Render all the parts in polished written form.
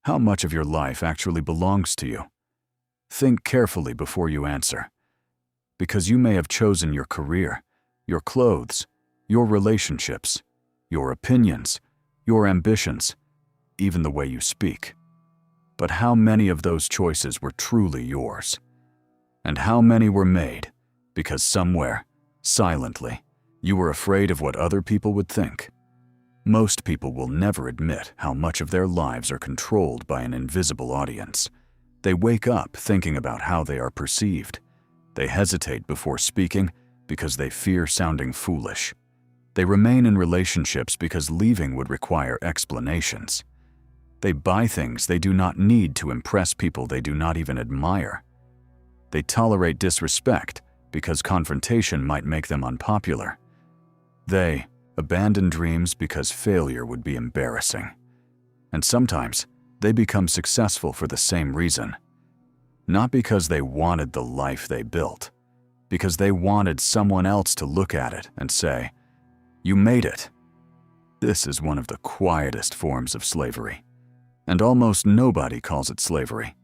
How much of your life actually belongs to you? Think carefully before you answer, because you may have chosen your career, your clothes, your relationships, your opinions, your ambitions, even the way you speak. But how many of those choices were truly yours? And how many were made because somewhere, silently, you were afraid of what other people would think? Most people will never admit how much of their lives are controlled by an invisible audience. They wake up thinking about how they are perceived. They hesitate before speaking because they fear sounding foolish. They remain in relationships because leaving would require explanations. They buy things they do not need to impress people they do not even admire. They tolerate disrespect because confrontation might make them unpopular. They abandon dreams because failure would be embarrassing. And sometimes they become successful for the same reason. Not because they wanted the life they built, because they wanted someone else to look at it and say, "You made it." This is one of the quietest forms of slavery, and almost nobody calls it slavery.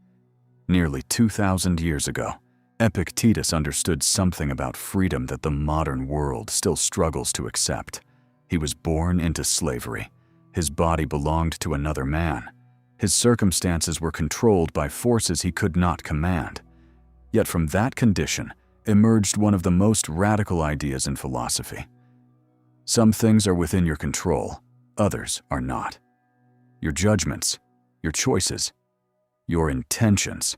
Nearly 2,000 years ago, Epictetus understood something about freedom that the modern world still struggles to accept. He was born into slavery. His body belonged to another man. His circumstances were controlled by forces he could not command. Yet from that condition emerged one of the most radical ideas in philosophy. Some things are within your control, others are not. Your judgments, your choices, your intentions,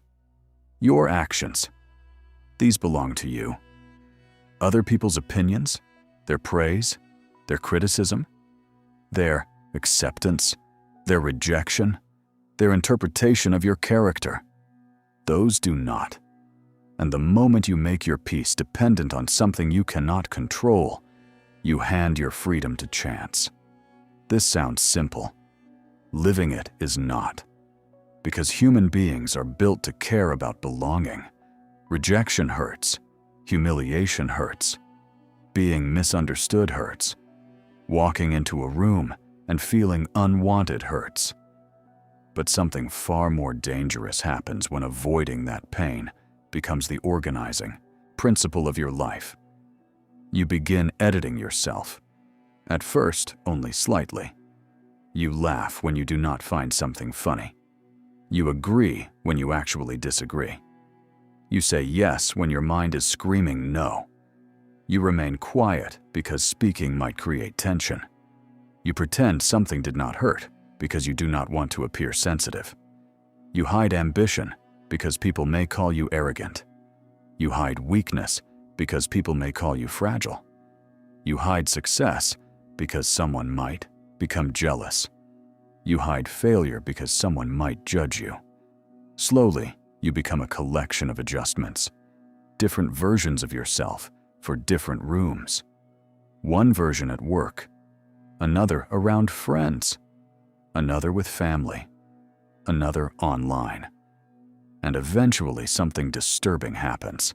your actions, these belong to you. Other people's opinions, their praise, their criticism, their acceptance, their rejection, their interpretation of your character, those do not. And the moment you make your peace dependent on something you cannot control, you hand your freedom to chance. This sounds simple. Living it is not. Because human beings are built to care about belonging. Rejection hurts. Humiliation hurts. Being misunderstood hurts. Walking into a room and feeling unwanted hurts. But something far more dangerous happens when avoiding that pain becomes the organizing principle of your life. You begin editing yourself. At first, only slightly. You laugh when you do not find something funny. You agree when you actually disagree. You say yes when your mind is screaming no. You remain quiet because speaking might create tension. You pretend something did not hurt because you do not want to appear sensitive. You hide ambition because people may call you arrogant. You hide weakness because people may call you fragile. You hide success because someone might become jealous. You hide failure because someone might judge you. Slowly, you become a collection of adjustments, different versions of yourself for different rooms. One version at work, another around friends, another with family, another online. And eventually something disturbing happens.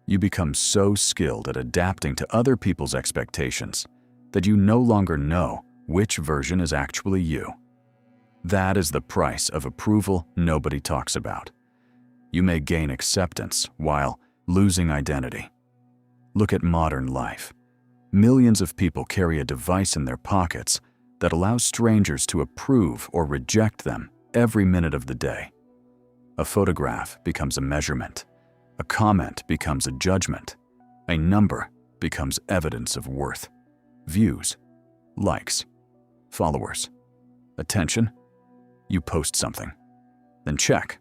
You become so skilled at adapting to other people's expectations that you no longer know which version is actually you. That is the price of approval nobody talks about. You may gain acceptance while losing identity. Look at modern life. Millions of people carry a device in their pockets that allows strangers to approve or reject them every minute of the day. A photograph becomes a measurement. A comment becomes a judgment. A number becomes evidence of worth. Views, likes, followers, attention. You post something, then check,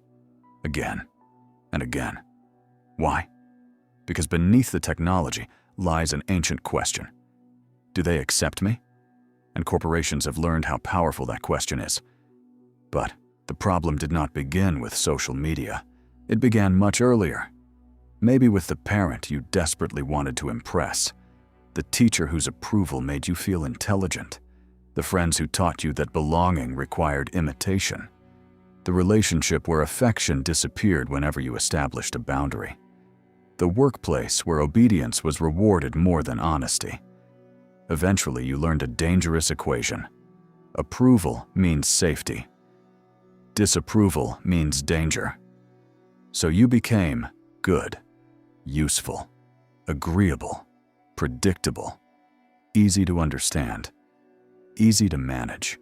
again and again. Why? Because beneath the technology lies an ancient question. Do they accept me? And corporations have learned how powerful that question is. But the problem did not begin with social media. It began much earlier. Maybe with the parent you desperately wanted to impress, the teacher whose approval made you feel intelligent, the friends who taught you that belonging required imitation, the relationship where affection disappeared whenever you established a boundary, the workplace where obedience was rewarded more than honesty. Eventually, you learned a dangerous equation. Approval means safety. Disapproval means danger. So you became good, useful, agreeable, predictable, easy to understand, easy to manage,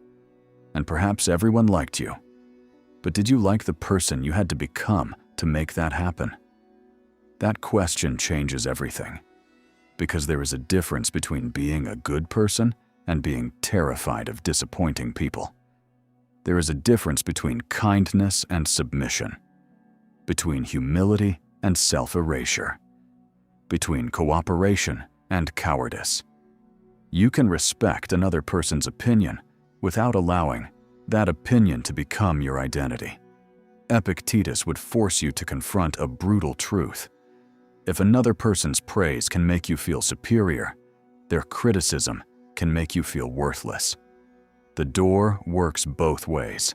and perhaps everyone liked you. But did you like the person you had to become to make that happen? That question changes everything, because there is a difference between being a good person and being terrified of disappointing people. There is a difference between kindness and submission, between humility and self-erasure, between cooperation and cowardice. You can respect another person's opinion without allowing that opinion to become your identity. Epictetus would force you to confront a brutal truth. If another person's praise can make you feel superior, their criticism can make you feel worthless. The door works both ways.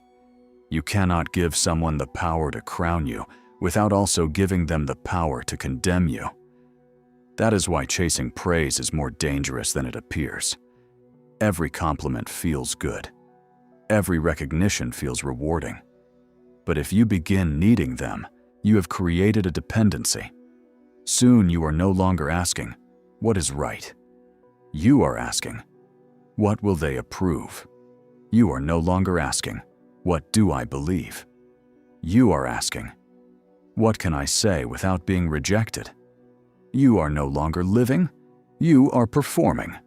You cannot give someone the power to crown you without also giving them the power to condemn you. That is why chasing praise is more dangerous than it appears. Every compliment feels good. Every recognition feels rewarding. But if you begin needing them, you have created a dependency. Soon you are no longer asking, "What is right?" You are asking, "What will they approve?" You are no longer asking, "What do I believe?" You are asking, "What can I say without being rejected?" You are no longer living, you are performing.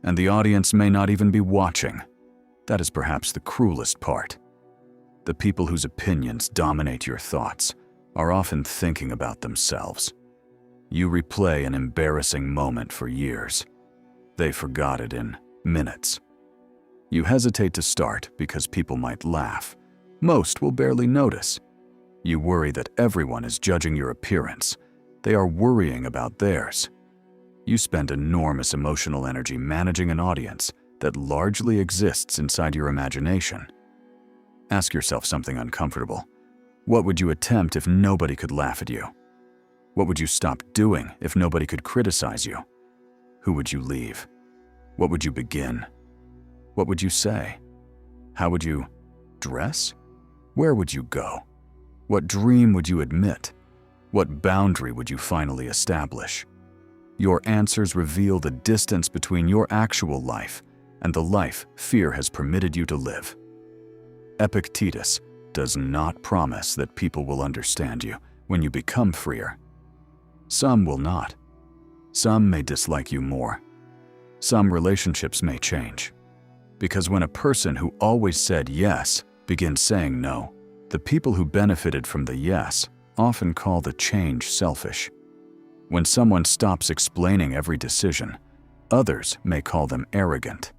And the audience may not even be watching. That is perhaps the cruelest part. The people whose opinions dominate your thoughts are often thinking about themselves. You replay an embarrassing moment for years. They forgot it in minutes. You hesitate to start because people might laugh. Most will barely notice. You worry that everyone is judging your appearance. They are worrying about theirs. You spend enormous emotional energy managing an audience that largely exists inside your imagination. Ask yourself something uncomfortable. What would you attempt if nobody could laugh at you? What would you stop doing if nobody could criticize you? Who would you leave? What would you begin? What would you say? How would you dress? Where would you go? What dream would you admit? What boundary would you finally establish? Your answers reveal the distance between your actual life and the life fear has permitted you to live. Epictetus does not promise that people will understand you when you become freer. Some will not. Some may dislike you more. Some relationships may change. Because when a person who always said yes begins saying no, the people who benefited from the yes often call the change selfish. When someone stops explaining every decision, others may call them arrogant.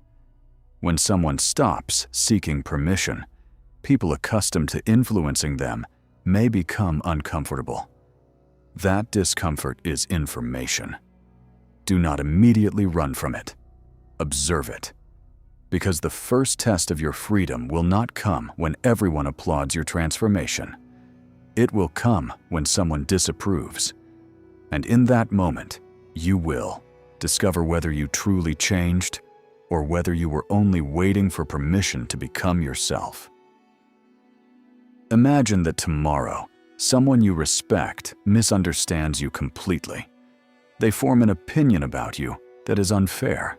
When someone stops seeking permission, people accustomed to influencing them may become uncomfortable. That discomfort is information. Do not immediately run from it. Observe it. Because the first test of your freedom will not come when everyone applauds your transformation. It will come when someone disapproves. And in that moment, you will discover whether you truly changed or whether you were only waiting for permission to become yourself. Imagine that tomorrow, someone you respect misunderstands you completely. They form an opinion about you that is unfair.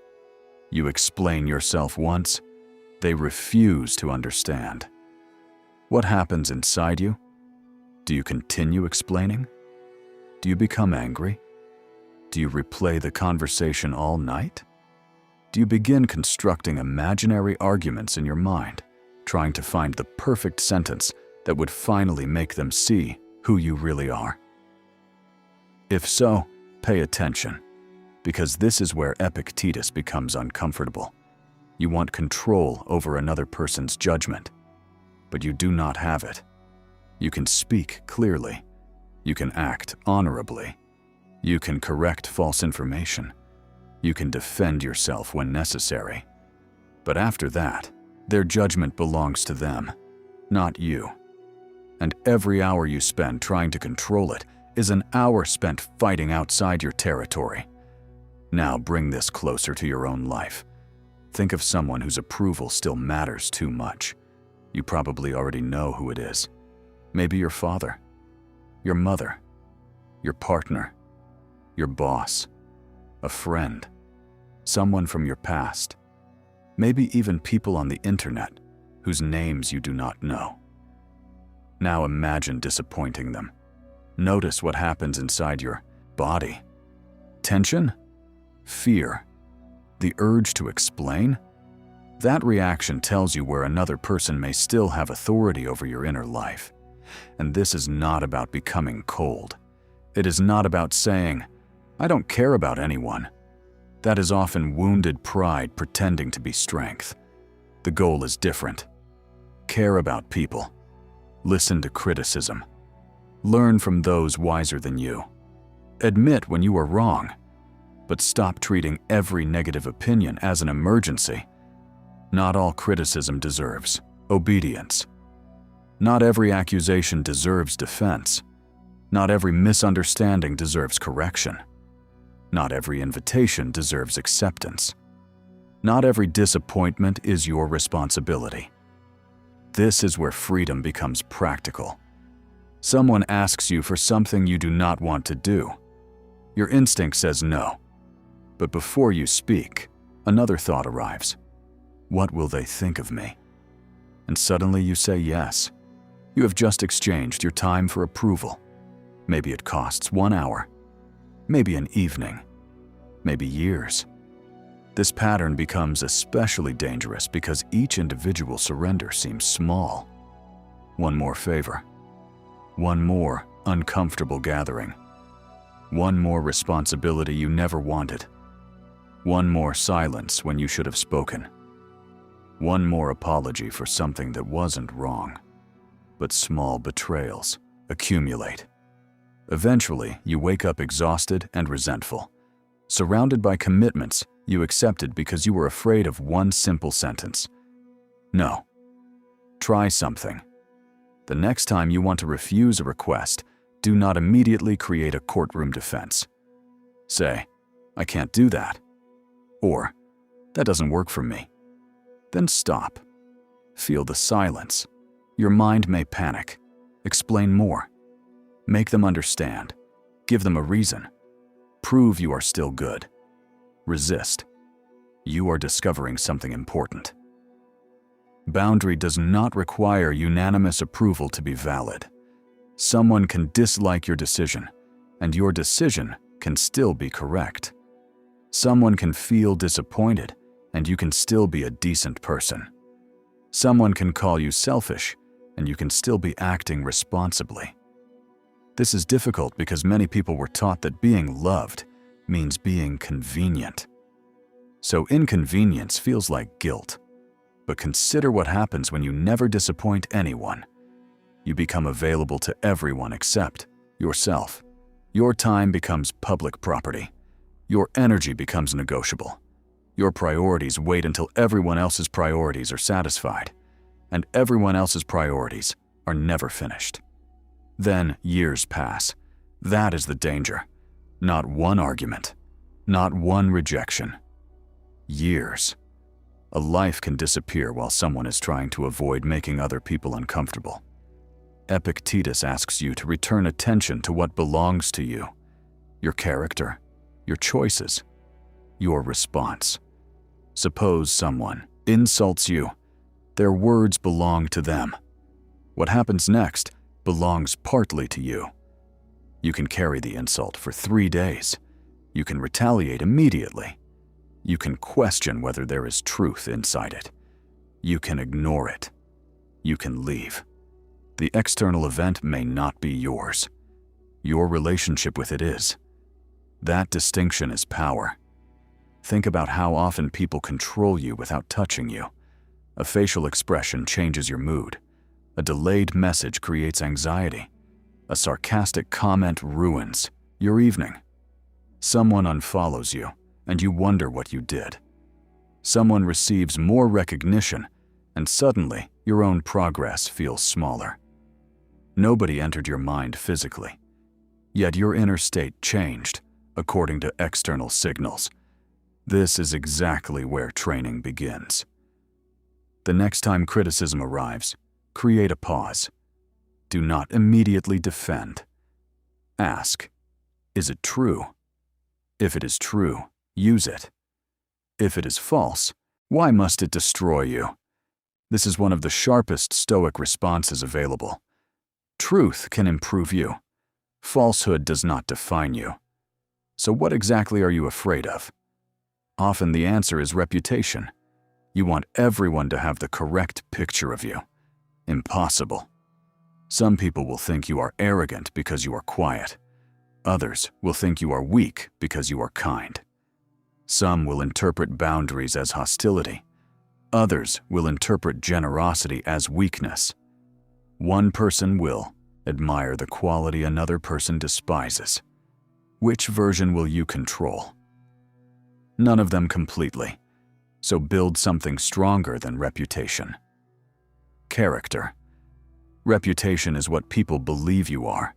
You explain yourself once, they refuse to understand. What happens inside you? Do you continue explaining? Do you become angry? Do you replay the conversation all night? Do you begin constructing imaginary arguments in your mind, trying to find the perfect sentence that would finally make them see who you really are? If so, pay attention, because this is where Epictetus becomes uncomfortable. You want control over another person's judgment, but you do not have it. You can speak clearly. You can act honorably. You can correct false information. You can defend yourself when necessary. But after that, their judgment belongs to them, not you. And every hour you spend trying to control it is an hour spent fighting outside your territory. Now bring this closer to your own life. Think of someone whose approval still matters too much. You probably already know who it is. Maybe your father, your mother, your partner, your boss, a friend, someone from your past, maybe even people on the internet whose names you do not know. Now imagine disappointing them. Notice what happens inside your body. Tension? Fear? The urge to explain? That reaction tells you where another person may still have authority over your inner life. And this is not about becoming cold. It is not about saying, "I don't care about anyone." That is often wounded pride pretending to be strength. The goal is different. Care about people. Listen to criticism. Learn from those wiser than you. Admit when you are wrong, but stop treating every negative opinion as an emergency. Not all criticism deserves obedience. Not every accusation deserves defense. Not every misunderstanding deserves correction. Not every invitation deserves acceptance. Not every disappointment is your responsibility. This is where freedom becomes practical. Someone asks you for something you do not want to do. Your instinct says no. But before you speak, another thought arrives. What will they think of me? And suddenly you say yes. You have just exchanged your time for approval. Maybe it costs 1 hour. Maybe an evening. Maybe years. This pattern becomes especially dangerous because each individual surrender seems small. One more favor. One more uncomfortable gathering. One more responsibility you never wanted. One more silence when you should have spoken. One more apology for something that wasn't wrong. But small betrayals accumulate. Eventually, you wake up exhausted and resentful, surrounded by commitments you accepted because you were afraid of one simple sentence. No. Try something. The next time you want to refuse a request, do not immediately create a courtroom defense. Say, "I can't do that." Or, "That doesn't work for me." Then stop. Feel the silence. Your mind may panic. Explain more. Make them understand. Give them a reason. Prove you are still good. Resist. You are discovering something important. Boundary does not require unanimous approval to be valid. Someone can dislike your decision, and your decision can still be correct. Someone can feel disappointed, and you can still be a decent person. Someone can call you selfish, and you can still be acting responsibly. This is difficult because many people were taught that being loved means being convenient. So inconvenience feels like guilt. But consider what happens when you never disappoint anyone. You become available to everyone except yourself. Your time becomes public property. Your energy becomes negotiable. Your priorities wait until everyone else's priorities are satisfied, and everyone else's priorities are never finished. Then years pass. That is the danger. Not one argument, not one rejection. Years. A life can disappear while someone is trying to avoid making other people uncomfortable. Epictetus asks you to return attention to what belongs to you. Your character, your choices, your response. Suppose someone insults you. Their words belong to them. What happens next belongs partly to you. You can carry the insult for 3 days. You can retaliate immediately. You can question whether there is truth inside it. You can ignore it. You can leave. The external event may not be yours. Your relationship with it is. That distinction is power. Think about how often people control you without touching you. A facial expression changes your mood. A delayed message creates anxiety. A sarcastic comment ruins your evening. Someone unfollows you, and you wonder what you did. Someone receives more recognition, and suddenly your own progress feels smaller. Nobody entered your mind physically, yet your inner state changed according to external signals. This is exactly where training begins. The next time criticism arrives, Create a pause. Do not immediately defend. Ask, is it true? If it is true, use it. If it is false, why must it destroy you? This is one of the sharpest Stoic responses available. Truth can improve you. Falsehood does not define you. So what exactly are you afraid of? Often the answer is reputation. You want everyone to have the correct picture of you. Impossible. Some people will think you are arrogant because you are quiet. Others will think you are weak because you are kind. Some will interpret boundaries as hostility. Others will interpret generosity as weakness. One person will admire the quality another person despises. Which version will you control? None of them completely. So build something stronger than reputation. Character. Reputation is what people believe you are.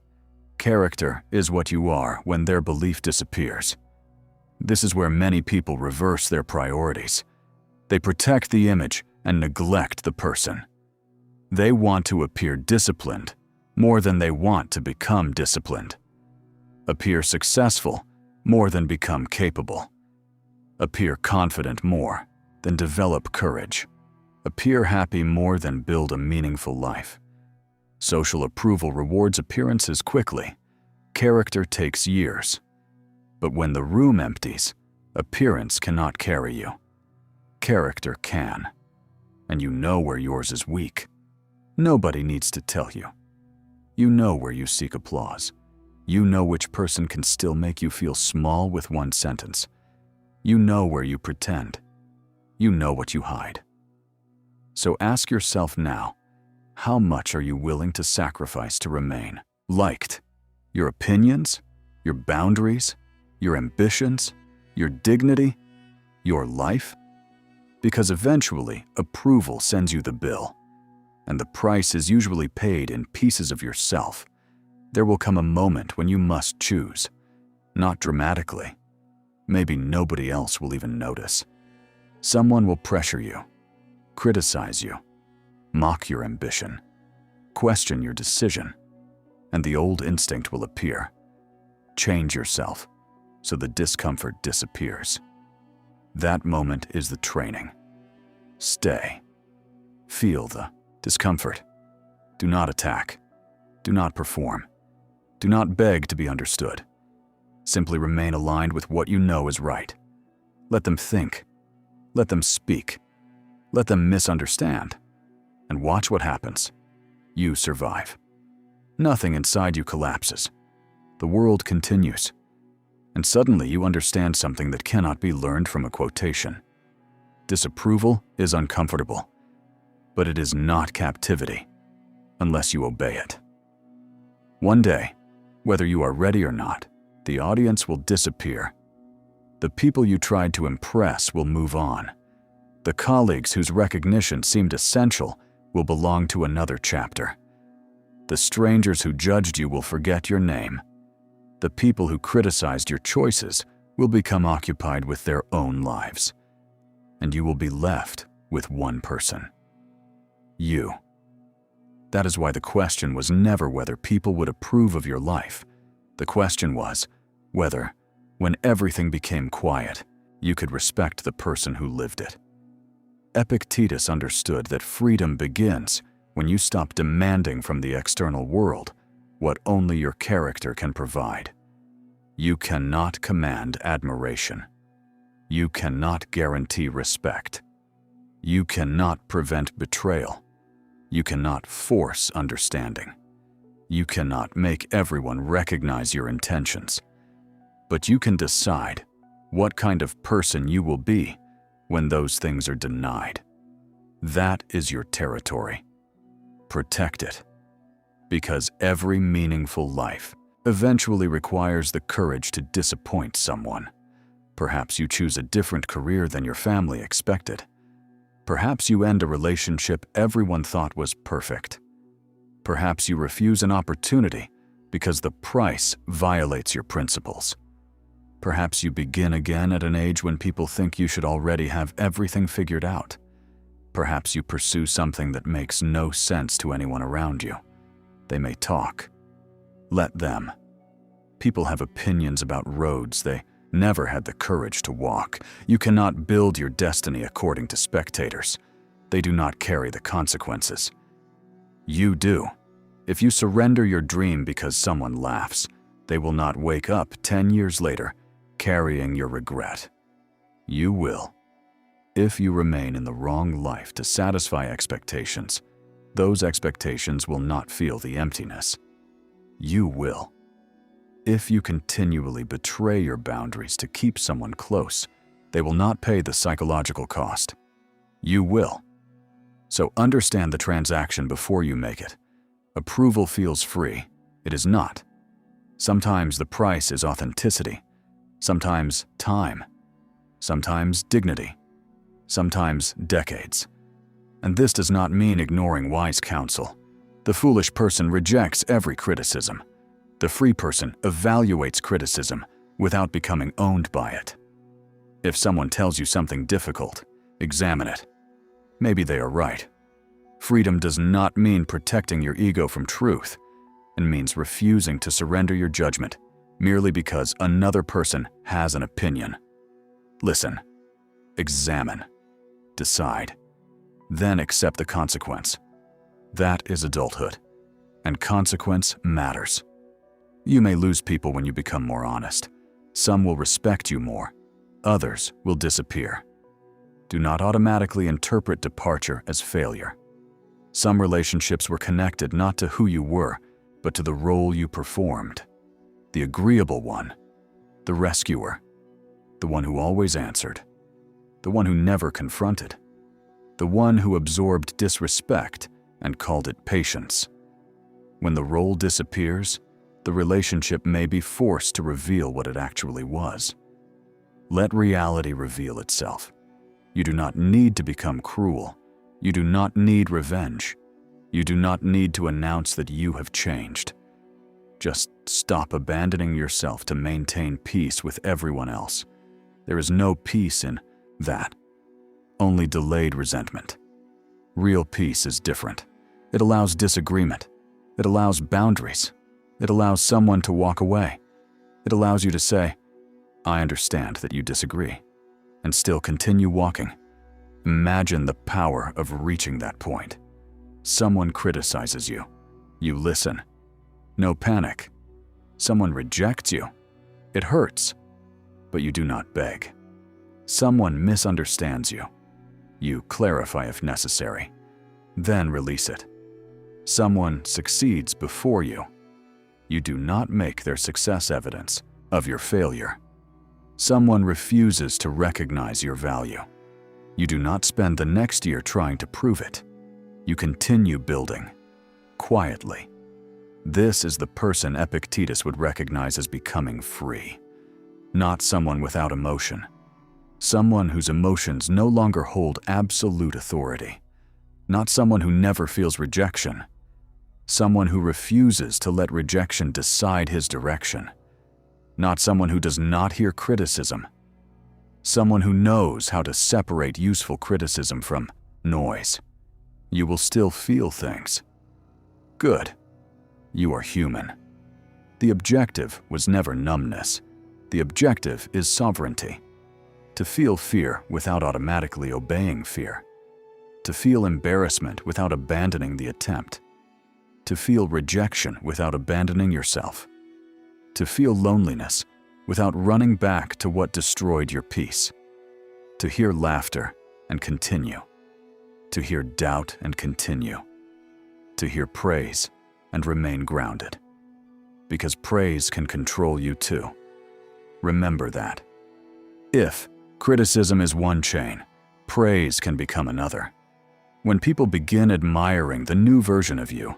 Character is what you are when their belief disappears. This is where many people reverse their priorities. They protect the image and neglect the person. They want to appear disciplined more than they want to become disciplined. Appear successful more than become capable. Appear confident more than develop courage. Appear happy more than build a meaningful life. Social approval rewards appearances quickly. Character takes years. But when the room empties, appearance cannot carry you. Character can. And you know where yours is weak. Nobody needs to tell you. You know where you seek applause. You know which person can still make you feel small with one sentence. You know where you pretend. You know what you hide. So ask yourself now, how much are you willing to sacrifice to remain liked? Your opinions, your boundaries, your ambitions, your dignity, your life? Because eventually, approval sends you the bill, and the price is usually paid in pieces of yourself. There will come a moment when you must choose, not dramatically. Maybe nobody else will even notice. Someone will pressure you, criticize you, mock your ambition, question your decision, and the old instinct will appear. Change yourself so the discomfort disappears. That moment is the training. Stay. Feel the discomfort. Do not attack. Do not perform. Do not beg to be understood. Simply remain aligned with what you know is right. Let them think. Let them speak. Let them misunderstand. And watch what happens. You survive. Nothing inside you collapses. The world continues. And suddenly you understand something that cannot be learned from a quotation. Disapproval is uncomfortable, but it is not captivity unless you obey it. One day, whether you are ready or not, the audience will disappear. The people you tried to impress will move on. The colleagues whose recognition seemed essential will belong to another chapter. The strangers who judged you will forget your name. The people who criticized your choices will become occupied with their own lives. And you will be left with one person. You. That is why the question was never whether people would approve of your life. The question was whether, when everything became quiet, you could respect the person who lived it. Epictetus understood that freedom begins when you stop demanding from the external world what only your character can provide. You cannot command admiration. You cannot guarantee respect. You cannot prevent betrayal. You cannot force understanding. You cannot make everyone recognize your intentions. But you can decide what kind of person you will be when those things are denied. That is your territory. Protect it. Because every meaningful life eventually requires the courage to disappoint someone. Perhaps you choose a different career than your family expected. Perhaps you end a relationship everyone thought was perfect. Perhaps you refuse an opportunity because the price violates your principles. Perhaps you begin again at an age when people think you should already have everything figured out. Perhaps you pursue something that makes no sense to anyone around you. They may talk. Let them. People have opinions about roads they never had the courage to walk. You cannot build your destiny according to spectators. They do not carry the consequences. You do. If you surrender your dream because someone laughs, they will not wake up 10 years later carrying your regret. You will. If you remain in the wrong life to satisfy expectations, those expectations will not feel the emptiness. You will. If you continually betray your boundaries to keep someone close, they will not pay the psychological cost. You will. So understand the transaction before you make it. Approval feels free. It is not. Sometimes the price is authenticity. Sometimes time. Sometimes dignity. Sometimes decades. And this does not mean ignoring wise counsel. The foolish person rejects every criticism. The free person evaluates criticism without becoming owned by it. If someone tells you something difficult, examine it. Maybe they are right. Freedom does not mean protecting your ego from truth. It means refusing to surrender your judgment merely because another person has an opinion. Listen, examine, decide, then accept the consequence. That is adulthood, and consequence matters. You may lose people when you become more honest. Some will respect you more. Others will disappear. Do not automatically interpret departure as failure. Some relationships were connected not to who you were, but to the role you performed. The agreeable one, the rescuer, the one who always answered, the one who never confronted, the one who absorbed disrespect and called it patience. When the role disappears, the relationship may be forced to reveal what it actually was. Let reality reveal itself. You do not need to become cruel. You do not need revenge. You do not need to announce that you have changed. Just stop abandoning yourself to maintain peace with everyone else. There is no peace in that. Only delayed resentment. Real peace is different. It allows disagreement. It allows boundaries. It allows someone to walk away. It allows you to say, I understand that you disagree, and still continue walking. Imagine the power of reaching that point. Someone criticizes you. You listen. No panic. Someone rejects you. It hurts, but you do not beg. Someone misunderstands you. You clarify if necessary, then release it. Someone succeeds before you. You do not make their success evidence of your failure. Someone refuses to recognize your value. You do not spend the next year trying to prove it. You continue building, quietly. This is the person Epictetus would recognize as becoming free. Not someone without emotion. Someone whose emotions no longer hold absolute authority. Not someone who never feels rejection. Someone who refuses to let rejection decide his direction. Not someone who does not hear criticism. Someone who knows how to separate useful criticism from noise. You will still feel things. Good. You are human. The objective was never numbness. The objective is sovereignty. To feel fear without automatically obeying fear. To feel embarrassment without abandoning the attempt. To feel rejection without abandoning yourself. To feel loneliness without running back to what destroyed your peace. To hear laughter and continue. To hear doubt and continue. To hear praise and remain grounded. Because praise can control you too. Remember that. If criticism is one chain, praise can become another. When people begin admiring the new version of you,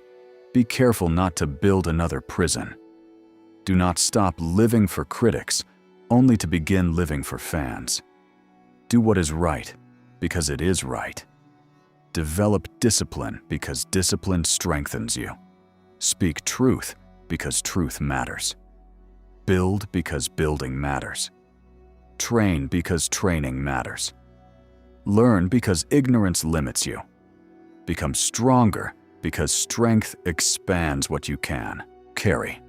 be careful not to build another prison. Do not stop living for critics only to begin living for fans. Do what is right because it is right. Develop discipline because discipline strengthens you. Speak truth because truth matters. Build because building matters. Train because training matters. Learn because ignorance limits you. Become stronger because strength expands what you can carry.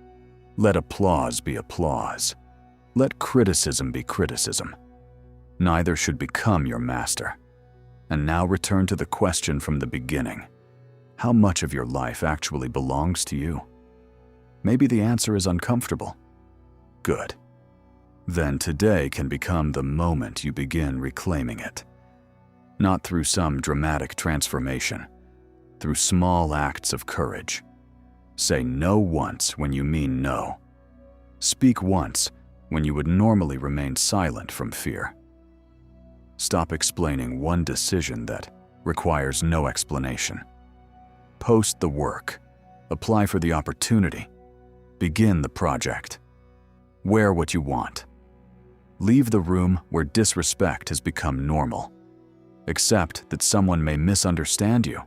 Let applause be applause. Let criticism be criticism. Neither should become your master. And now return to the question from the beginning. How much of your life actually belongs to you? Maybe the answer is uncomfortable. Good. Then today can become the moment you begin reclaiming it. Not through some dramatic transformation, through small acts of courage. Say no once when you mean no. Speak once when you would normally remain silent from fear. Stop explaining one decision that requires no explanation. Post the work. Apply for the opportunity. Begin the project. Wear what you want. Leave the room where disrespect has become normal. Accept that someone may misunderstand you.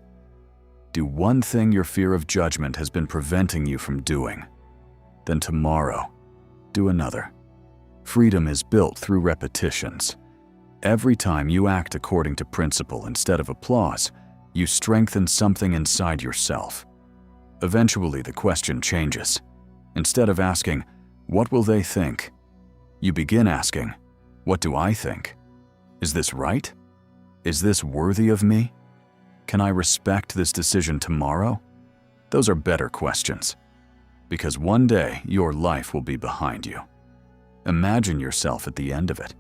Do one thing your fear of judgment has been preventing you from doing. Then tomorrow, do another. Freedom is built through repetitions. Every time you act according to principle instead of applause, you strengthen something inside yourself. Eventually, the question changes. Instead of asking, "What will they think?" you begin asking, "What do I think? Is this right? Is this worthy of me? Can I respect this decision tomorrow?" Those are better questions. Because one day, your life will be behind you. Imagine yourself at the end of it.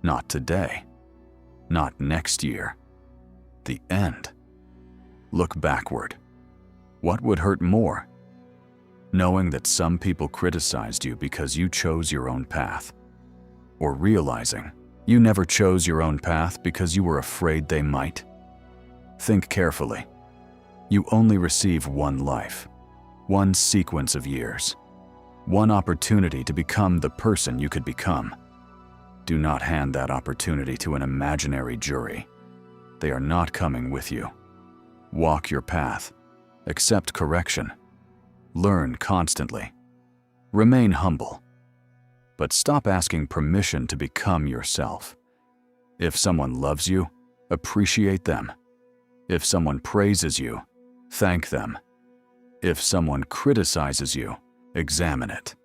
Not today. Not next year. The end. Look backward. What would hurt more? Knowing that some people criticized you because you chose your own path. Or realizing you never chose your own path because you were afraid they might. Think carefully. You only receive one life, one sequence of years, one opportunity to become the person you could become. Do not hand that opportunity to an imaginary jury. They are not coming with you. Walk your path. Accept correction. Learn constantly. Remain humble. But stop asking permission to become yourself. If someone loves you, appreciate them. If someone praises you, thank them. If someone criticizes you, examine it.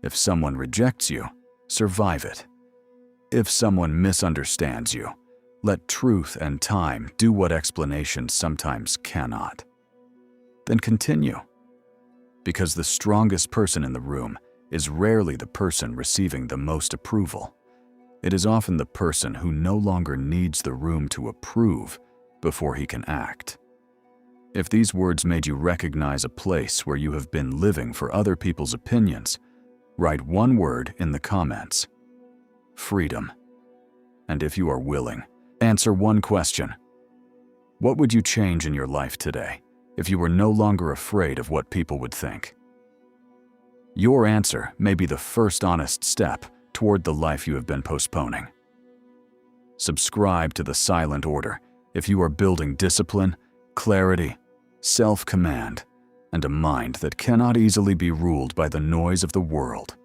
If someone rejects you, survive it. If someone misunderstands you, let truth and time do what explanations sometimes cannot. Then continue. Because the strongest person in the room is rarely the person receiving the most approval. It is often the person who no longer needs the room to approve before he can act. If these words made you recognize a place where you have been living for other people's opinions, write one word in the comments. Freedom. And if you are willing, answer one question. What would you change in your life today if you were no longer afraid of what people would think? Your answer may be the first honest step toward the life you have been postponing. Subscribe to the Silent Order if you are building discipline, clarity, self-command, and a mind that cannot easily be ruled by the noise of the world.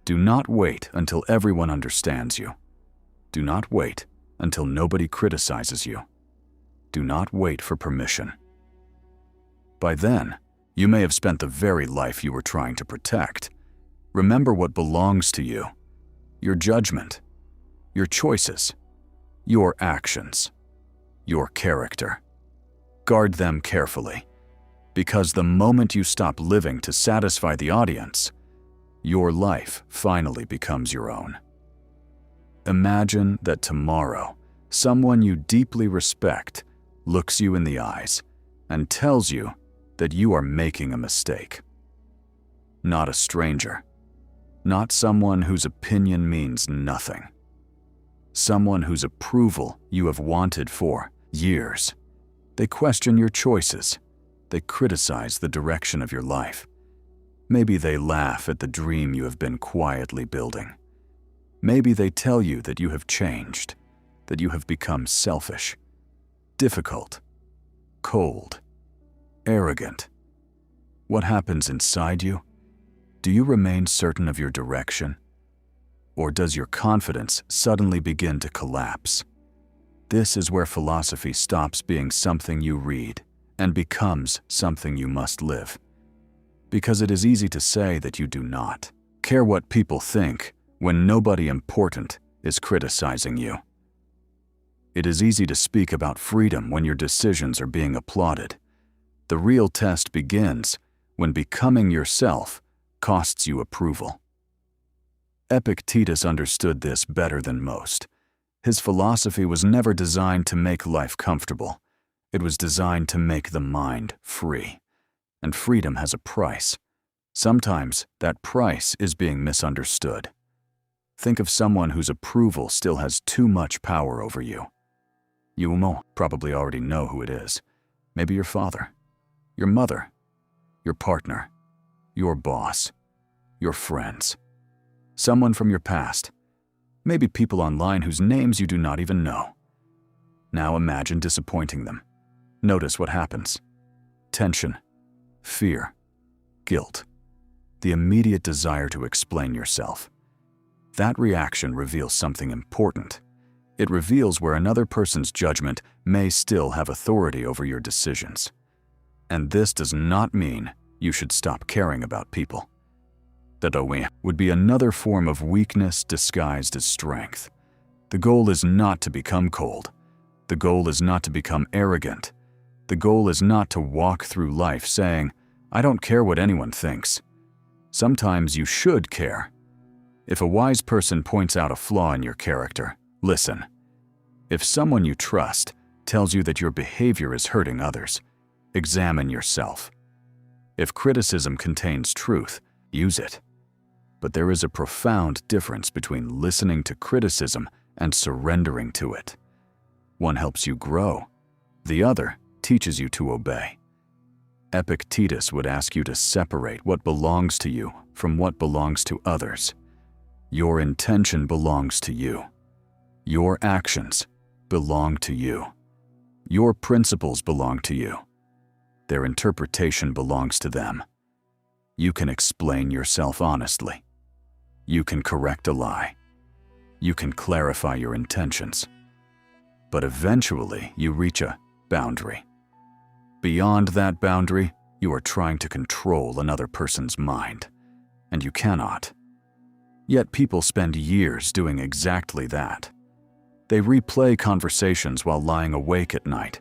Do not wait until everyone understands you. Do not wait until nobody criticizes you. Do not wait for permission. By then, you may have spent the very life you were trying to protect. Remember what belongs to you: your judgment, your choices, your actions, your character. Guard them carefully, because the moment you stop living to satisfy the audience, your life finally becomes your own. Imagine that tomorrow, someone you deeply respect looks you in the eyes and tells you that you are making a mistake. Not a stranger, not someone whose opinion means nothing. Someone whose approval you have wanted for years. They question your choices. They criticize the direction of your life. Maybe they laugh at the dream you have been quietly building. Maybe they tell you that you have changed, that you have become selfish, difficult, cold, arrogant. What happens inside you? Do you remain certain of your direction? Or does your confidence suddenly begin to collapse? This is where philosophy stops being something you read and becomes something you must live. Because it is easy to say that you do not care what people think when nobody important is criticizing you. It is easy to speak about freedom when your decisions are being applauded. The real test begins when becoming yourself costs you approval. Epictetus understood this better than most. His philosophy was never designed to make life comfortable. It was designed to make the mind free. And freedom has a price. Sometimes that price is being misunderstood. Think of someone whose approval still has too much power over you. You probably already know who it is. Maybe your father, your mother, your partner, your boss, your friends, someone from your past, maybe people online whose names you do not even know. Now imagine disappointing them. Notice what happens. Tension, fear, guilt, the immediate desire to explain yourself. That reaction reveals something important. It reveals where another person's judgment may still have authority over your decisions. And this does not mean you should stop caring about people. That would be another form of weakness disguised as strength. The goal is not to become cold. The goal is not to become arrogant. The goal is not to walk through life saying, "I don't care what anyone thinks." Sometimes you should care. If a wise person points out a flaw in your character, listen. If someone you trust tells you that your behavior is hurting others, examine yourself. If criticism contains truth, use it. But there is a profound difference between listening to criticism and surrendering to it. One helps you grow. The other teaches you to obey. Epictetus would ask you to separate what belongs to you from what belongs to others. Your intention belongs to you. Your actions belong to you. Your principles belong to you. Their interpretation belongs to them. You can explain yourself honestly. You can correct a lie. You can clarify your intentions. But eventually, you reach a boundary. Beyond that boundary, you are trying to control another person's mind, and you cannot. Yet people spend years doing exactly that. They replay conversations while lying awake at night.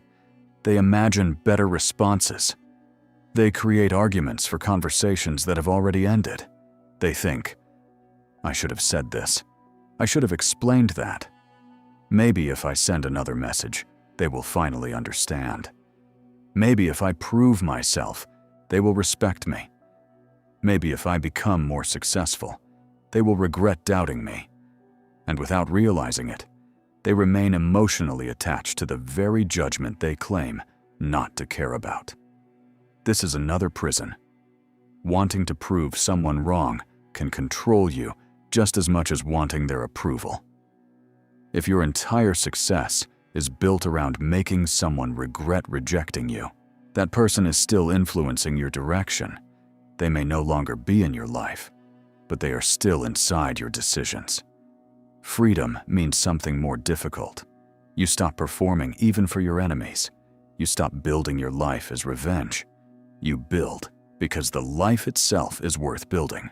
They imagine better responses. They create arguments for conversations that have already ended. They think, "I should have said this. I should have explained that. Maybe if I send another message, they will finally understand. Maybe if I prove myself, they will respect me. Maybe if I become more successful, they will regret doubting me." And without realizing it, they remain emotionally attached to the very judgment they claim not to care about. This is another prison. Wanting to prove someone wrong can control you just as much as wanting their approval. If your entire success is built around making someone regret rejecting you, that person is still influencing your direction. They may no longer be in your life, but they are still inside your decisions. Freedom means something more difficult. You stop performing even for your enemies. You stop building your life as revenge. You build because the life itself is worth building.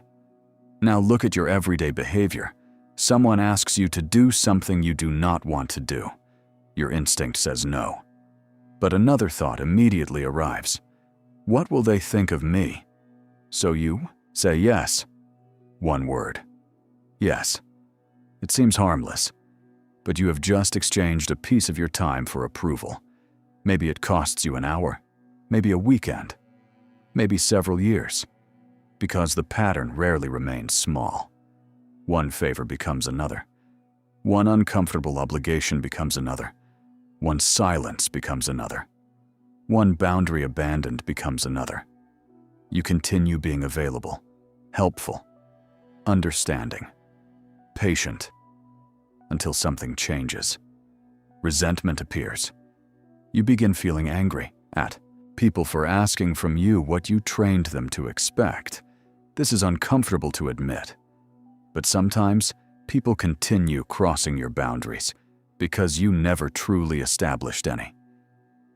Now look at your everyday behavior. Someone asks you to do something you do not want to do. Your instinct says no. But another thought immediately arrives. What will they think of me? So you say yes. One word. Yes. It seems harmless, but you have just exchanged a piece of your time for approval. Maybe it costs you an hour, maybe a weekend, maybe several years, because the pattern rarely remains small. One favor becomes another. One uncomfortable obligation becomes another. One silence becomes another. One boundary abandoned becomes another. You continue being available, helpful, understanding, patient, until something changes. Resentment appears. You begin feeling angry at people for asking from you what you trained them to expect. This is uncomfortable to admit. But sometimes, people continue crossing your boundaries Because you never truly established any.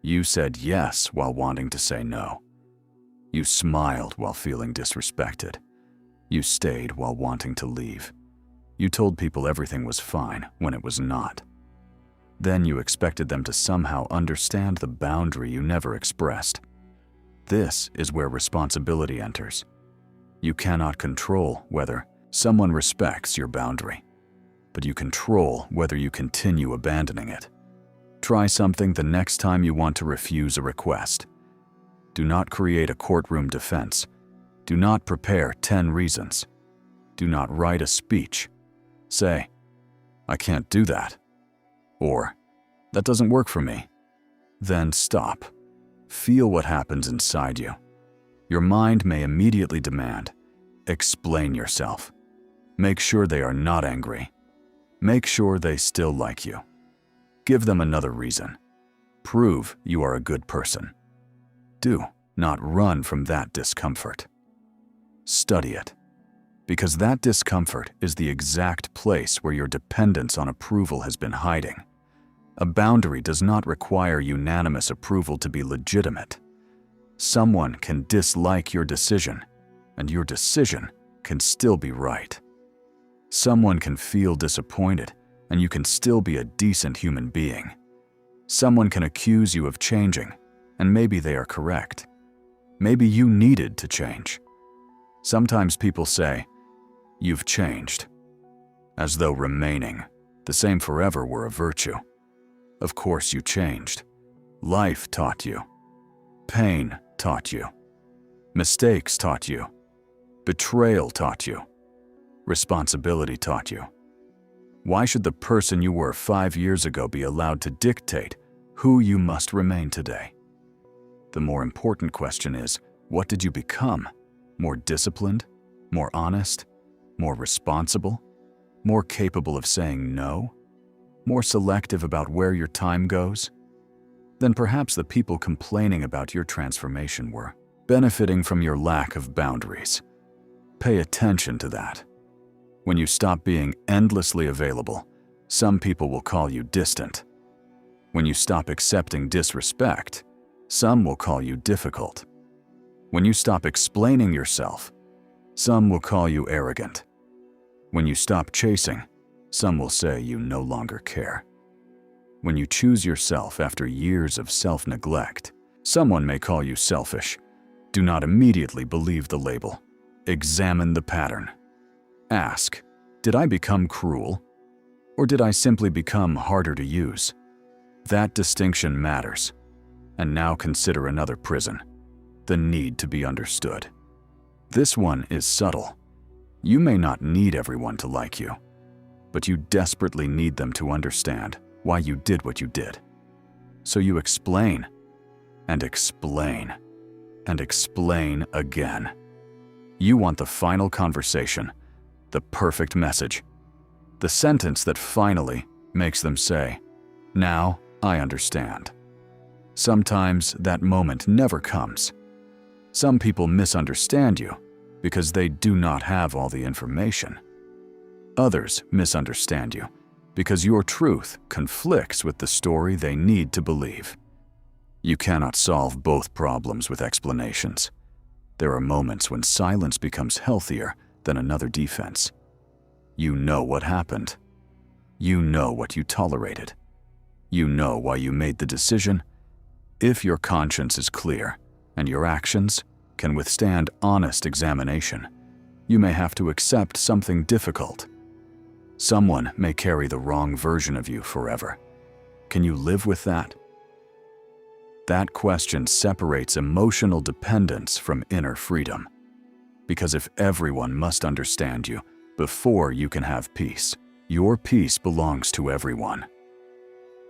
You said yes while wanting to say no. You smiled while feeling disrespected. You stayed while wanting to leave. You told people everything was fine when it was not. Then you expected them to somehow understand the boundary you never expressed. This is where responsibility enters. You cannot control whether someone respects your boundary, but you control whether you continue abandoning it. Try something the next time you want to refuse a request. Do not create a courtroom defense. Do not prepare 10 reasons. Do not write a speech. Say, "I can't do that," or "That doesn't work for me." Then stop. Feel what happens inside you. Your mind may immediately demand, explain yourself. Make sure they are not angry. Make sure they still like you. Give them another reason. Prove you are a good person. Do not run from that discomfort. Study it, because that discomfort is the exact place where your dependence on approval has been hiding. A boundary does not require unanimous approval to be legitimate. Someone can dislike your decision, and your decision can still be right. Someone can feel disappointed, and you can still be a decent human being. Someone can accuse you of changing, and maybe they are correct. Maybe you needed to change. Sometimes people say, "You've changed," as though remaining the same forever were a virtue. Of course you changed. Life taught you. Pain taught you. Mistakes taught you. Betrayal taught you. Responsibility taught you. Why should the person you were 5 years ago be allowed to dictate who you must remain today? The more important question is, what did you become? More disciplined? More honest? More responsible? More capable of saying no? More selective about where your time goes? Then perhaps the people complaining about your transformation were benefiting from your lack of boundaries. Pay attention to that. When you stop being endlessly available, some people will call you distant. When you stop accepting disrespect, some will call you difficult. When you stop explaining yourself, some will call you arrogant. When you stop chasing, some will say you no longer care. When you choose yourself after years of self-neglect, someone may call you selfish. Do not immediately believe the label. Examine the pattern. Ask, did I become cruel? Or did I simply become harder to use? That distinction matters. And now consider another prison, the need to be understood. This one is subtle. You may not need everyone to like you, but you desperately need them to understand why you did what you did. So you explain, and explain, and explain again. You want the final conversation, the perfect message, the sentence that finally makes them say, "Now I understand." Sometimes that moment never comes. Some people misunderstand you because they do not have all the information. Others misunderstand you because your truth conflicts with the story they need to believe. You cannot solve both problems with explanations. There are moments when silence becomes healthier than another defense. You know what happened. You know what you tolerated. You know why you made the decision. If your conscience is clear and your actions can withstand honest examination, you may have to accept something difficult. Someone may carry the wrong version of you forever. Can you live with that? That question separates emotional dependence from inner freedom. Because if everyone must understand you before you can have peace, your peace belongs to everyone.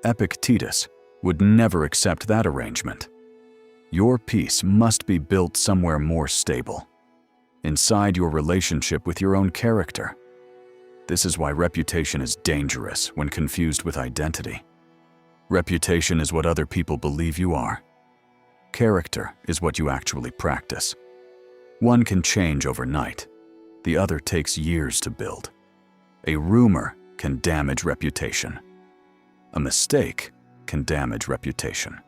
Epictetus would never accept that arrangement. Your peace must be built somewhere more stable, inside your relationship with your own character. This is why reputation is dangerous when confused with identity. Reputation is what other people believe you are. Character is what you actually practice. One can change overnight. The other takes years to build. A rumor can damage reputation. A mistake can damage reputation.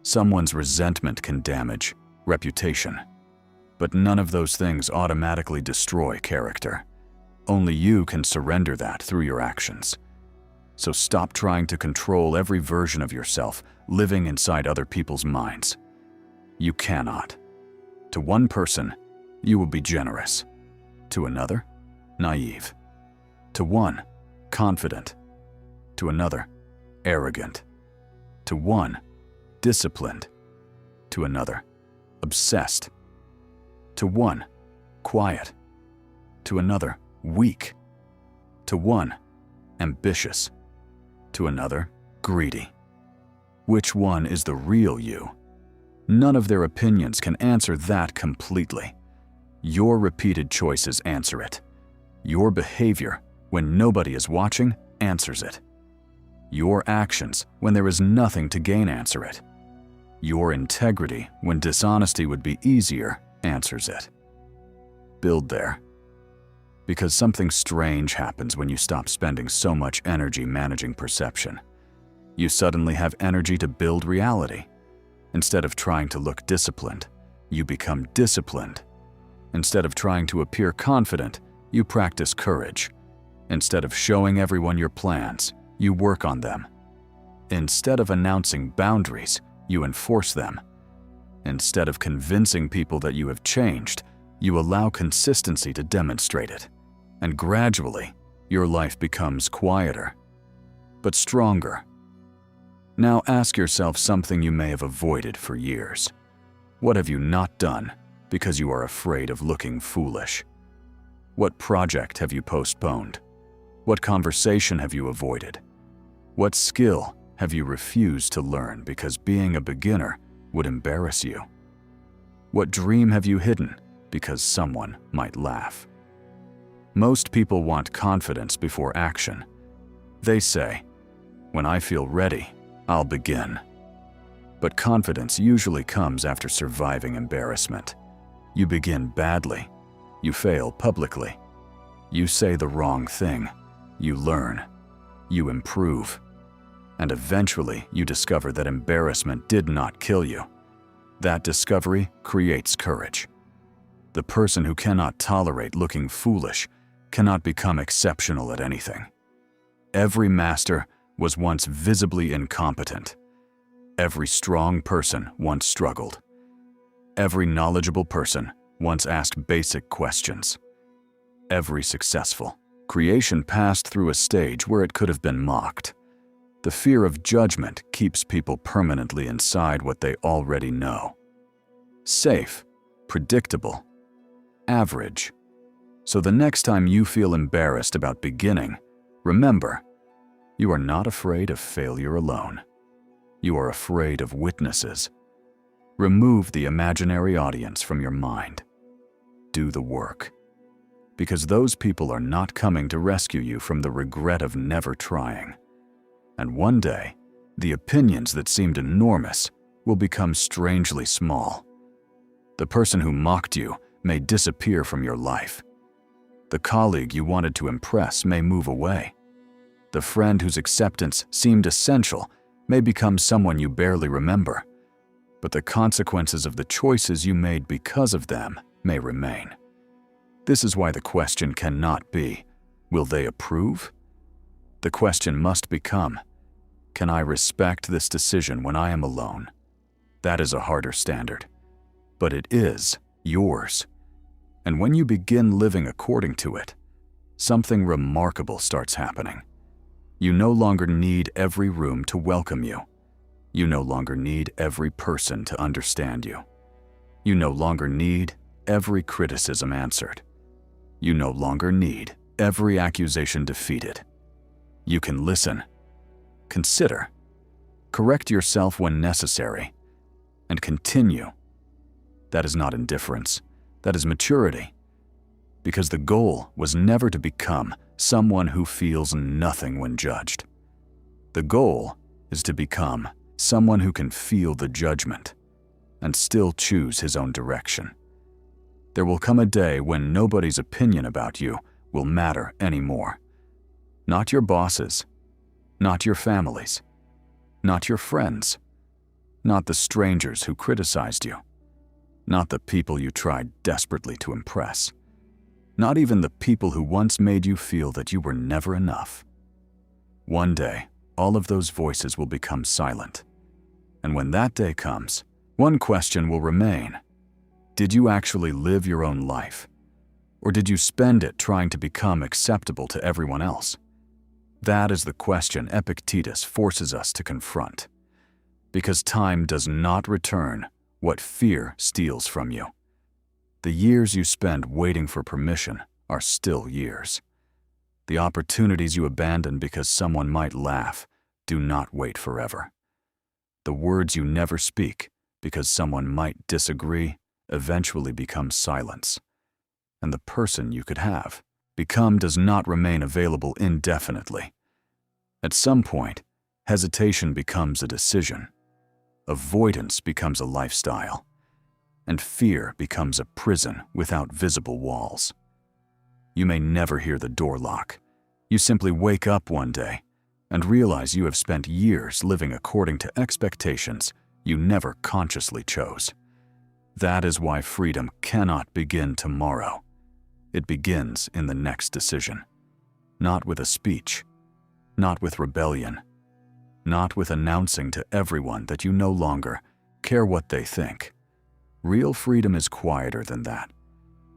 Someone's resentment can damage reputation. But none of those things automatically destroy character. Only you can surrender that through your actions. So stop trying to control every version of yourself living inside other people's minds. You cannot. To one person, you will be generous. To another, naive. To one, confident. To another, arrogant. To one, disciplined. To another, obsessed. To one, quiet. To another, weak. To one, ambitious. To another, greedy. Which one is the real you? None of their opinions can answer that completely. Your repeated choices answer it. Your behavior, when nobody is watching, answers it. Your actions, when there is nothing to gain, answer it. Your integrity, when dishonesty would be easier, answers it. Build there. Because something strange happens when you stop spending so much energy managing perception. You suddenly have energy to build reality. Instead of trying to look disciplined, you become disciplined. Instead of trying to appear confident, you practice courage. Instead of showing everyone your plans, you work on them. Instead of announcing boundaries, you enforce them. Instead of convincing people that you have changed, you allow consistency to demonstrate it. And gradually, your life becomes quieter, but stronger. Now ask yourself something you may have avoided for years. What have you not done because you are afraid of looking foolish? What project have you postponed? What conversation have you avoided? What skill have you refused to learn because being a beginner would embarrass you? What dream have you hidden because someone might laugh? Most people want confidence before action. They say, "When I feel ready, I'll begin." But confidence usually comes after surviving embarrassment. You begin badly. You fail publicly. You say the wrong thing. You learn. You improve. And eventually you discover that embarrassment did not kill you. That discovery creates courage. The person who cannot tolerate looking foolish cannot become exceptional at anything. Every master was once visibly incompetent. Every strong person once struggled. Every knowledgeable person once asked basic questions. Every successful creation passed through a stage where it could have been mocked. The fear of judgment keeps people permanently inside what they already know. Safe, predictable, average. So the next time you feel embarrassed about beginning, remember, you are not afraid of failure alone. You are afraid of witnesses. Remove the imaginary audience from your mind. Do the work. Because those people are not coming to rescue you from the regret of never trying. And one day, the opinions that seemed enormous will become strangely small. The person who mocked you may disappear from your life. The colleague you wanted to impress may move away. The friend whose acceptance seemed essential may become someone you barely remember. But the consequences of the choices you made because of them may remain. This is why the question cannot be, will they approve? The question must become, can I respect this decision when I am alone? That is a harder standard, but it is yours. And when you begin living according to it, something remarkable starts happening. You no longer need every room to welcome you. You no longer need every person to understand you. You no longer need every criticism answered. You no longer need every accusation defeated. You can listen, consider, correct yourself when necessary, and continue. That is not indifference. That is maturity. Because the goal was never to become someone who feels nothing when judged. The goal is to become someone who can feel the judgment and still choose his own direction. There will come a day when nobody's opinion about you will matter anymore. Not your bosses, Not your families. Not your friends. Not the strangers who criticized you. Not the people you tried desperately to impress. Not even the people who once made you feel that you were never enough. One day, all of those voices will become silent. And when that day comes, one question will remain. Did you actually live your own life? Or did you spend it trying to become acceptable to everyone else? That is the question Epictetus forces us to confront. Because time does not return what fear steals from you. The years you spend waiting for permission are still years. The opportunities you abandon because someone might laugh do not wait forever. The words you never speak because someone might disagree eventually become silence. And the person you could have become does not remain available indefinitely. At some point, hesitation becomes a decision. Avoidance becomes a lifestyle. And fear becomes a prison without visible walls. You may never hear the door lock. You simply wake up one day and realize you have spent years living according to expectations you never consciously chose. That is why freedom cannot begin tomorrow. It begins in the next decision. Not with a speech, not with rebellion, not with announcing to everyone that you no longer care what they think. Real freedom is quieter than that.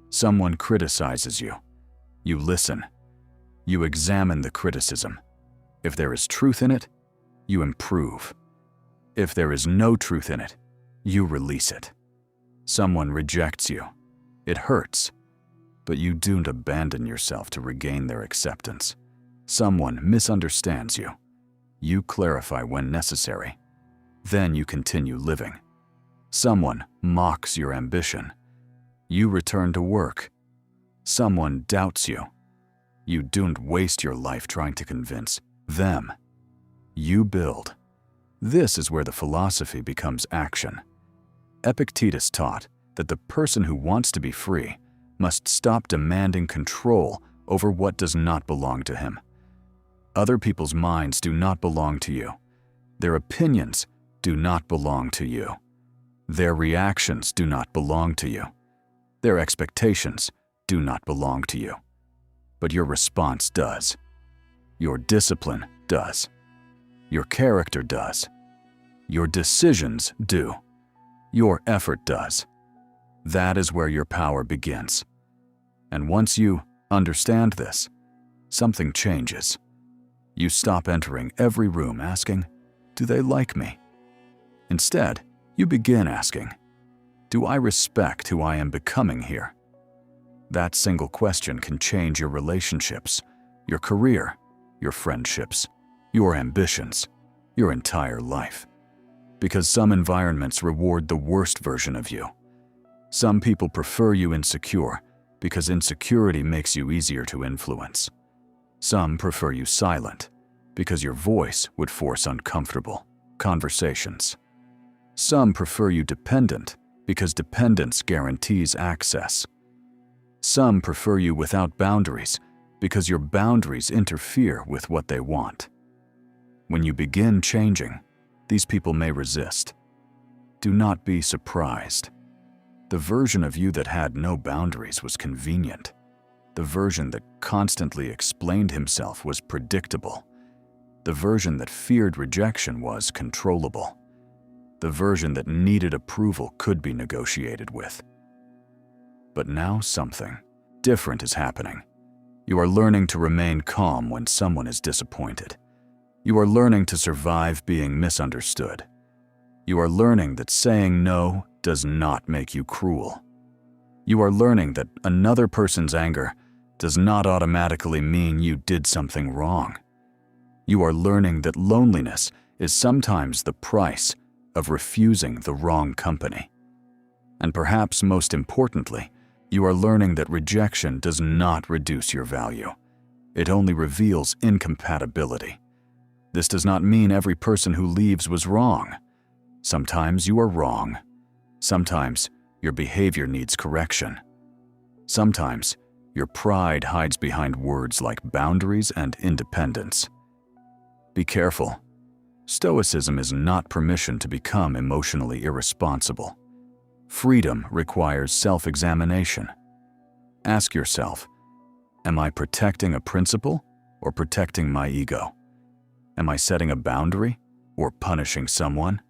Someone criticizes you. You listen. You examine the criticism. If there is truth in it, you improve. If there is no truth in it, you release it. Someone rejects you. It hurts, but you don't abandon yourself to regain their acceptance. Someone misunderstands you. You clarify when necessary. Then you continue living. Someone mocks your ambition. You return to work. Someone doubts you. You don't waste your life trying to convince them. You build. This is where the philosophy becomes action. Epictetus taught that the person who wants to be free must stop demanding control over what does not belong to him. Other people's minds do not belong to you. Their opinions do not belong to you. Their reactions do not belong to you. Their expectations do not belong to you. But your response does. Your discipline does. Your character does. Your decisions do. Your effort does. That is where your power begins. And once you understand this, something changes. You stop entering every room asking, "Do they like me?" Instead, you begin asking, "Do I respect who I am becoming here?" That single question can change your relationships, your career, your friendships, your ambitions, your entire life. Because some environments reward the worst version of you. Some people prefer you insecure because insecurity makes you easier to influence. Some prefer you silent because your voice would force uncomfortable conversations. Some prefer you dependent because dependence guarantees access. Some prefer you without boundaries because your boundaries interfere with what they want. When you begin changing, these people may resist. Do not be surprised. The version of you that had no boundaries was convenient. The version that constantly explained himself was predictable. The version that feared rejection was controllable. The version that needed approval could be negotiated with. But now something different is happening. You are learning to remain calm when someone is disappointed. You are learning to survive being misunderstood. You are learning that saying no does not make you cruel. You are learning that another person's anger does not automatically mean you did something wrong. You are learning that loneliness is sometimes the price of refusing the wrong company. And perhaps most importantly, you are learning that rejection does not reduce your value. It only reveals incompatibility. This does not mean every person who leaves was wrong. Sometimes you are wrong. Sometimes your behavior needs correction. Sometimes your pride hides behind words like boundaries and independence. Be careful. Stoicism is not permission to become emotionally irresponsible. Freedom requires self-examination. Ask yourself, am I protecting a principle or protecting my ego? Am I setting a boundary or punishing someone?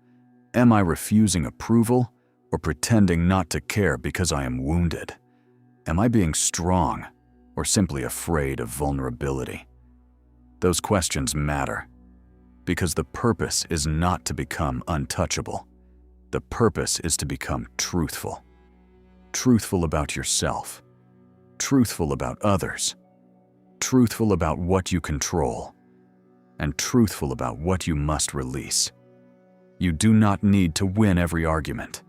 Am I refusing approval or pretending not to care because I am wounded? Am I being strong or simply afraid of vulnerability? Those questions matter because the purpose is not to become untouchable. The purpose is to become truthful. Truthful about yourself. Truthful about others. Truthful about what you control. And truthful about what you must release. You do not need to win every argument.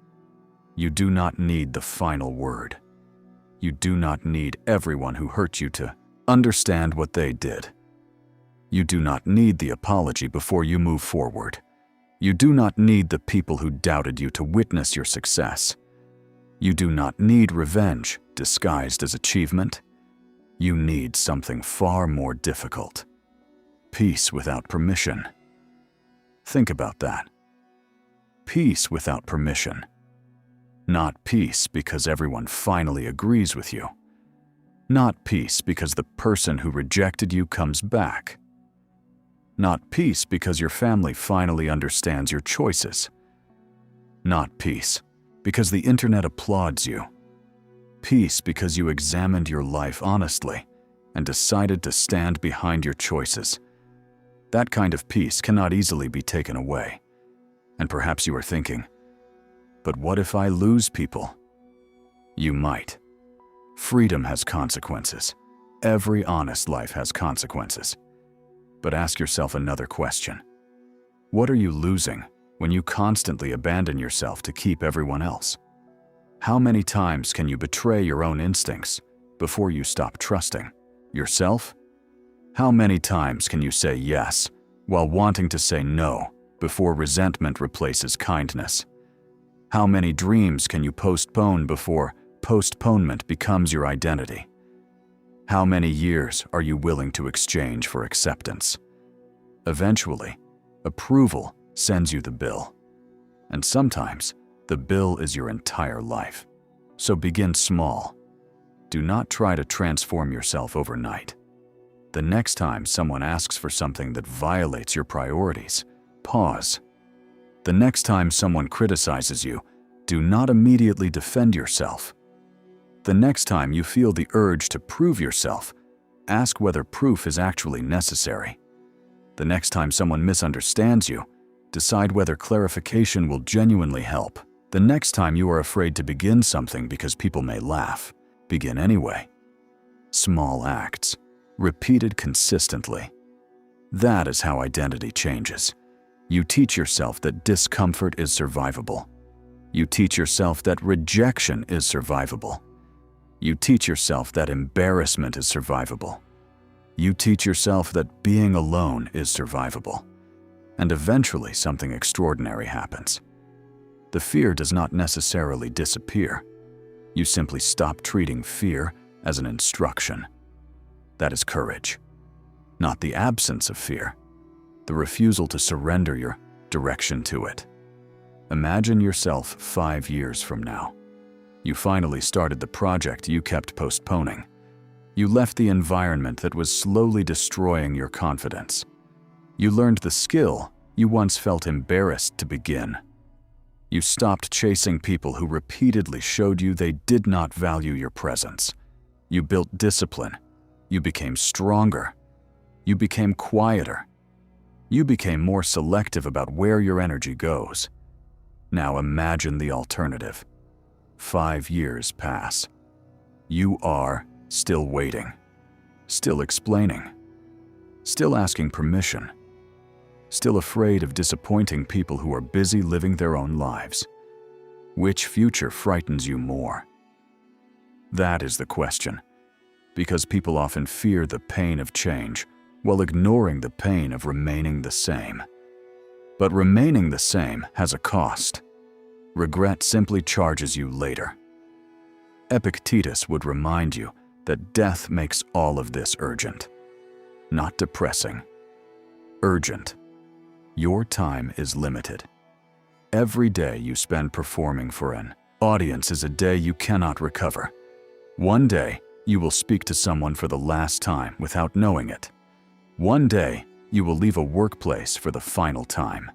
You do not need the final word. You do not need everyone who hurt you to understand what they did. You do not need the apology before you move forward. You do not need the people who doubted you to witness your success. You do not need revenge disguised as achievement. You need something far more difficult. Peace without permission. Think about that. Peace without permission. Not peace because everyone finally agrees with you. Not peace because the person who rejected you comes back. Not peace because your family finally understands your choices. Not peace because the internet applauds you. Peace because you examined your life honestly and decided to stand behind your choices. That kind of peace cannot easily be taken away. And perhaps you are thinking, but what if I lose people? You might. Freedom has consequences. Every honest life has consequences. But ask yourself another question. What are you losing when you constantly abandon yourself to keep everyone else? How many times can you betray your own instincts before you stop trusting yourself? How many times can you say yes while wanting to say no before resentment replaces kindness? How many dreams can you postpone before postponement becomes your identity? How many years are you willing to exchange for acceptance? Eventually, approval sends you the bill. And sometimes, the bill is your entire life. So begin small. Do not try to transform yourself overnight. The next time someone asks for something that violates your priorities, pause. The next time someone criticizes you, do not immediately defend yourself. The next time you feel the urge to prove yourself, ask whether proof is actually necessary. The next time someone misunderstands you, decide whether clarification will genuinely help. The next time you are afraid to begin something because people may laugh, begin anyway. Small acts, repeated consistently. That is how identity changes. You teach yourself that discomfort is survivable. You teach yourself that rejection is survivable. You teach yourself that embarrassment is survivable. You teach yourself that being alone is survivable. And eventually something extraordinary happens. The fear does not necessarily disappear. You simply stop treating fear as an instruction. That is courage. Not the absence of fear, the refusal to surrender your direction to it. Imagine yourself 5 years from now. You finally started the project you kept postponing. You left the environment that was slowly destroying your confidence. You learned the skill you once felt embarrassed to begin. You stopped chasing people who repeatedly showed you they did not value your presence. You built discipline. You became stronger. You became quieter. You became more selective about where your energy goes. Now imagine the alternative. 5 years pass. You are still waiting, still explaining, still asking permission, still afraid of disappointing people who are busy living their own lives. Which future frightens you more? That is the question, because people often fear the pain of change while ignoring the pain of remaining the same. But remaining the same has a cost. Regret simply charges you later. Epictetus would remind you that death makes all of this urgent, not depressing. urgent. Your time is limited. Every day you spend performing for an audience is a day you cannot recover. One day, you will speak to someone for the last time without knowing it. One day, you will leave a workplace for the final time.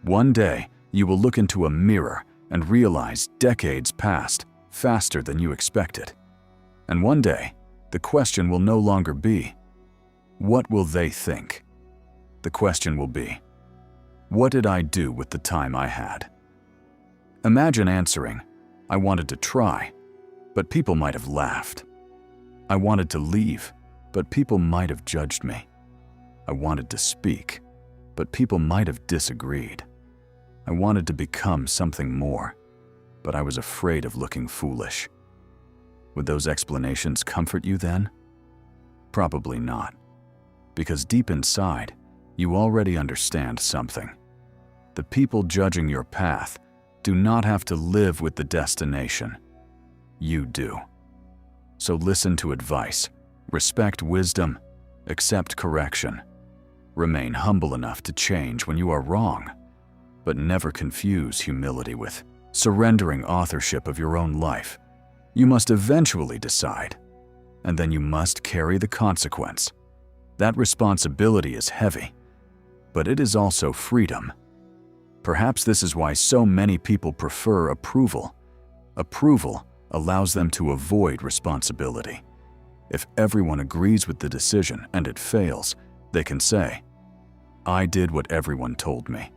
One day, you will look into a mirror and realize decades passed faster than you expected. And one day, the question will no longer be, what will they think? The question will be, what did I do with the time I had? Imagine answering, I wanted to try, but people might have laughed. I wanted to leave, but people might have judged me. I wanted to speak, but people might have disagreed. I wanted to become something more, but I was afraid of looking foolish. Would those explanations comfort you then? Probably not, because deep inside, you already understand something. The people judging your path do not have to live with the destination. You do. So listen to advice, respect wisdom, accept correction. Remain humble enough to change when you are wrong, but never confuse humility with surrendering authorship of your own life. You must eventually decide, and then you must carry the consequence. That responsibility is heavy, but it is also freedom. Perhaps this is why so many people prefer approval. Approval allows them to avoid responsibility. If everyone agrees with the decision and it fails, they can say, I did what everyone told me.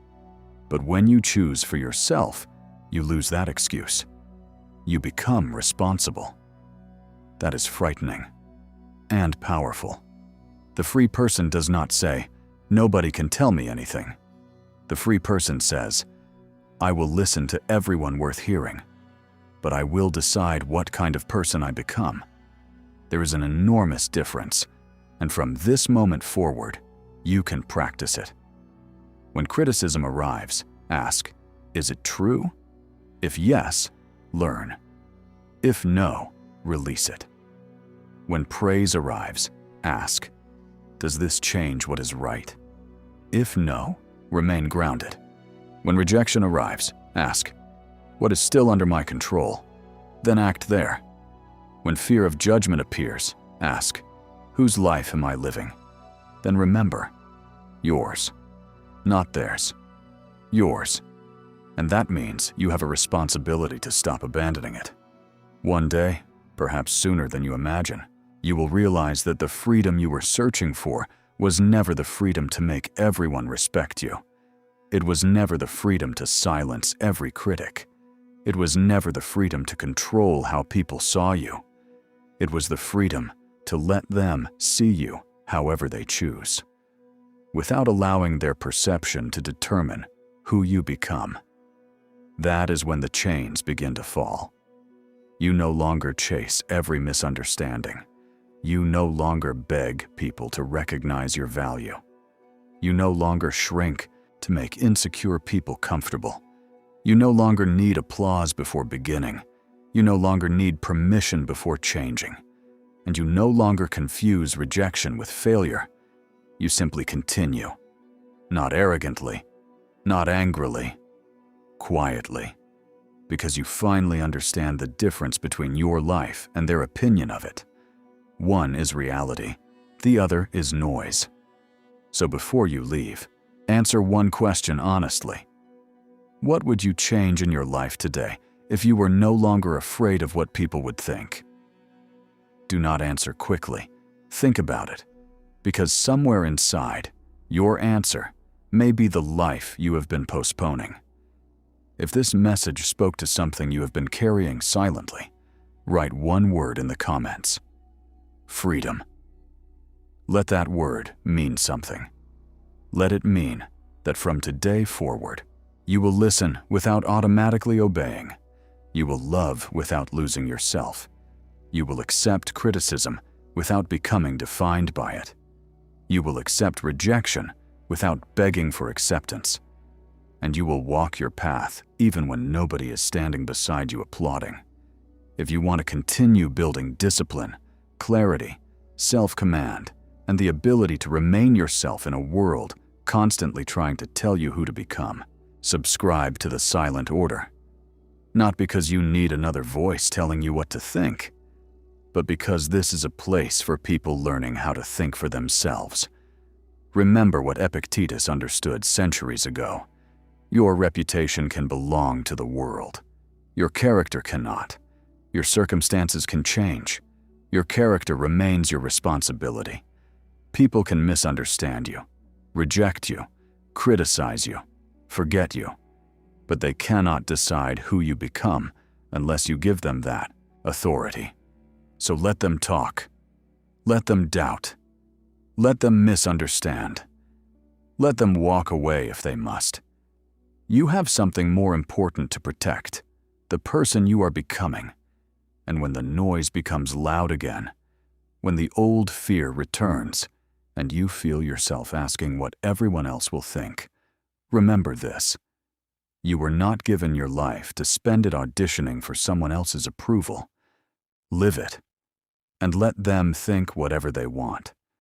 But when you choose for yourself, you lose that excuse. You become responsible. That is frightening and powerful. The free person does not say, nobody can tell me anything. The free person says, I will listen to everyone worth hearing, but I will decide what kind of person I become. There is an enormous difference, and from this moment forward, you can practice it. When criticism arrives, ask, is it true? If yes, learn. If no, release it. When praise arrives, ask, does this change what is right? If no, remain grounded. When rejection arrives, ask, what is still under my control? Then act there. When fear of judgment appears, ask, whose life am I living? Then remember, yours, not theirs, yours. And that means you have a responsibility to stop abandoning it. One day, perhaps sooner than you imagine, you will realize that the freedom you were searching for was never the freedom to make everyone respect you. It was never the freedom to silence every critic. It was never the freedom to control how people saw you. It was the freedom to let them see you however they choose, without allowing their perception to determine who you become. That is when the chains begin to fall. You no longer chase every misunderstanding. You no longer beg people to recognize your value. You no longer shrink to make insecure people comfortable. You no longer need applause before beginning. You no longer need permission before changing. And you no longer confuse rejection with failure. You simply continue. Not arrogantly, not angrily, quietly. Because you finally understand the difference between your life and their opinion of it. One is reality, the other is noise. So before you leave, answer one question honestly. What would you change in your life today if you were no longer afraid of what people would think? Do not answer quickly. Think about it, because somewhere inside, your answer may be the life you have been postponing. If this message spoke to something you have been carrying silently, write one word in the comments. Freedom. Let that word mean something. Let it mean that from today forward, you will listen without automatically obeying. You will love without losing yourself. You will accept criticism without becoming defined by it. You will accept rejection without begging for acceptance. And you will walk your path even when nobody is standing beside you applauding. If you want to continue building discipline, clarity, self-command, and the ability to remain yourself in a world constantly trying to tell you who to become. Subscribe to the silent order. Not because you need another voice telling you what to think, but because this is a place for people learning how to think for themselves. Remember what Epictetus understood centuries ago. Your reputation can belong to the world. Your character cannot. Your circumstances can change. Your character remains your responsibility. People can misunderstand you, reject you, criticize you, forget you, but they cannot decide who you become unless you give them that authority. So let them talk. Let them doubt. Let them misunderstand. Let them walk away if they must. You have something more important to protect, the person you are becoming. And when the noise becomes loud again, when the old fear returns, and you feel yourself asking what everyone else will think, remember this. You were not given your life to spend it auditioning for someone else's approval. Live it, and let them think whatever they want.